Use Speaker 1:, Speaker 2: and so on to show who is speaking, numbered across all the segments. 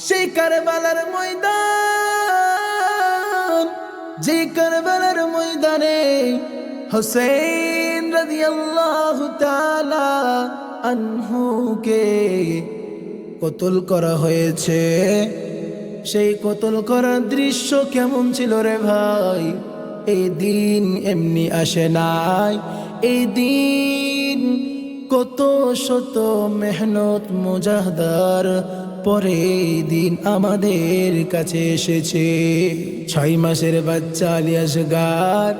Speaker 1: সেই কারবালার ময়দান, যে কারবালার ময়দানে হুসাইন রাদিয়াল্লাহু তাআলা আনহুকে কতল করা হয়েছে। সেই কতল করার দৃশ্য কেমন ছিল রে ভাই? এই দিন এমনি আসে নাই। এই দিন কত শত মেহনত মুজাহদার পরে এই দিন আমাদের কাছে এসেছে। 6 মাসের বাচ্চা আলী আসগার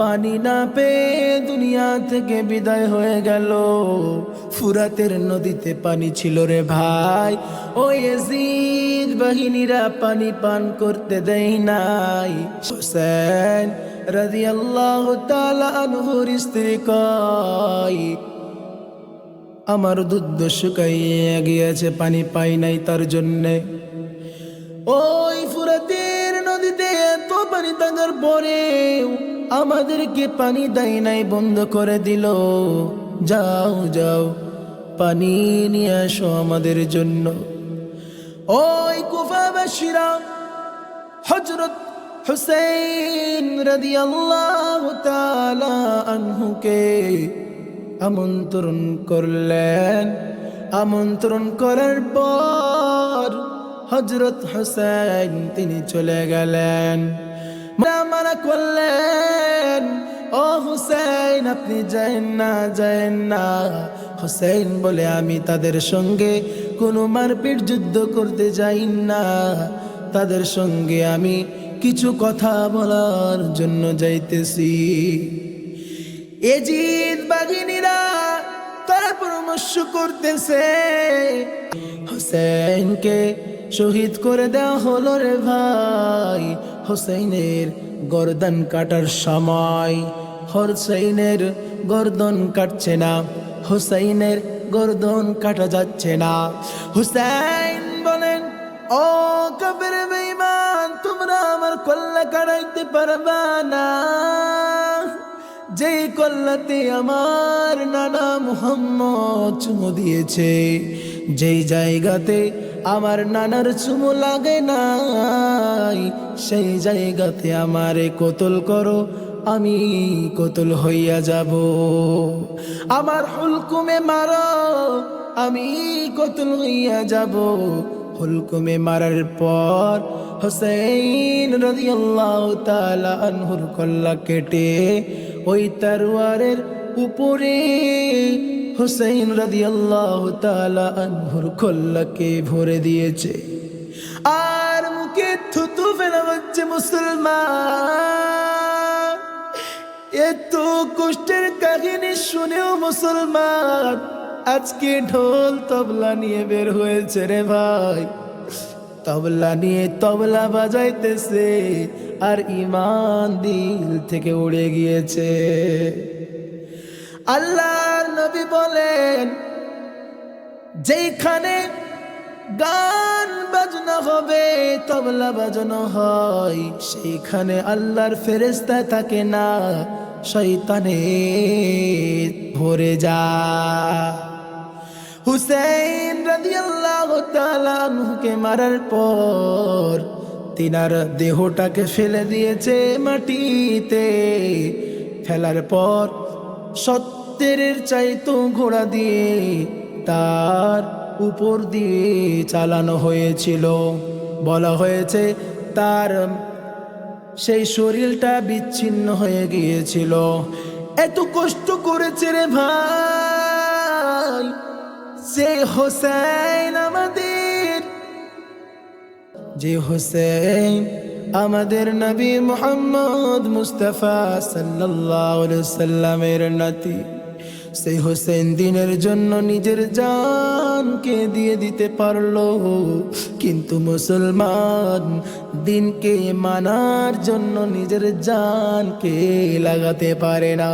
Speaker 1: পানি না পেয়ে দুনিয়া থেকে বিদায় হয়ে গেল। ফুরাতের নদীতে পানি ছিল রে ভাই, ওই ইয়াজিদ বাহিনীরা পানি পান করতে দেয় নাই। হুসাইন রাদিয়াল্লাহু তাআলা আনহুর স্ত্রী কয়, আমার দুধ শুকাইয়া গিয়েছে, পানি পাই নাই তার জন্যে। ওই ফুরাতের নদীতে এত পানি থাকার পরেও আমাদেরকে পানি দেয় নাই, বন্ধ করে দিল। যাও যাও পানি নিয়ে আসো আমাদের জন্য। ওই কুফাবাসীরা হযরত হুসাইন রাদিয়াল্লাহু তাআলা আনহুকে আমন্ত্রণ করলেন। আমন্ত্রণ করার পর হযরত হুসাইন তিনি চলে গেলেন। মানা করলেন, ও হুসাইন আপনি যায়েন না, যায়েন না। হুসাইন বলে, আমি তাদের সঙ্গে কোনো মারপিট যুদ্ধ করতে যাই না, তাদের সঙ্গে আমি কিছু কথা বলার জন্য যাইতেছি। ইয়াজিদ বাহিনীরা তারা পরামর্শ করতেছে হুসাইনকে শহীদ করে দেওয়া হলো রে ভাই। হুসাইনের গর্দন কাটার সময় হুসাইনের গর্দন কাটছে না, হুসাইনের গর্দন কাটা যাচ্ছে না। হুসাইন বলেন, ও কাফের বেঈমান, তোমরা আমার কল্লা কাটাইতে পারবা না। যেই কল্লাতে আমার নানা মুহাম্মদ চুমু দিয়েছে, যেই জায়গাতে আমার নানার চুমু লাগে নাই, সেই জায়গাতে আমারে কতল করো, আমি কতল হইয়া যাব। আমার হুলকুমে মারো, আমি কতল হইয়া যাব। হুলকুমে মারার পর হুসাইন রাদিয়াল্লাহু তাআলা আনহুর কল্লা কেটে ওই তরবারের উপরে হুসাইন রাদিয়াল্লাহু তাআলা আনহুর কল্লাকে ভরে দিয়েছে। আর মুখে থুতু ফেলা হচ্ছে মুসলমান। এত কষ্টের কাহিনী শুনেও মুসলমান আজকে ঢোল তবলা নিয়ে বের হয়েছে রে ভাই। তবলা নিয়ে তবলা বাজাইতেছে আর ঈমান দিল থেকে উড়ে গিয়েছে। আল্লাহর নবী বলেন, যেখানে গান বাজনা হবে, তবলা বাজানো হয়, সেইখানে আল্লাহর ফেরেশতা থাকে না, শয়তানে ভরে যায়। হুসাইন রাদিয়াল্লাহু তাআলা আনহুকে মারার পর তিনার দেহটাকে ফেলে দিয়েছে মাটিতে। ফেলার পর 70-এর চাইতো ঘোড়া দিয়ে তার উপর দিয়ে চালানো হয়েছিল। বলা হয়েছে তার সেই শরীরটা বিচ্ছিন্ন হয়ে গিয়েছিল। এত কষ্ট করেছে রে ভাই। যে হুসাইন আমাদের নবী মুহাম্মদ মুস্তাফা সাল্লাল্লাহু আলাইহি সাল্লামের নাতি, সেই হুসাইন দিনের জন্য নিজের জানকে দিয়ে দিতে পারলো, কিন্তু মুসলমান দিনকে মানার জন্য নিজের জানকে লাগাতে পারে না।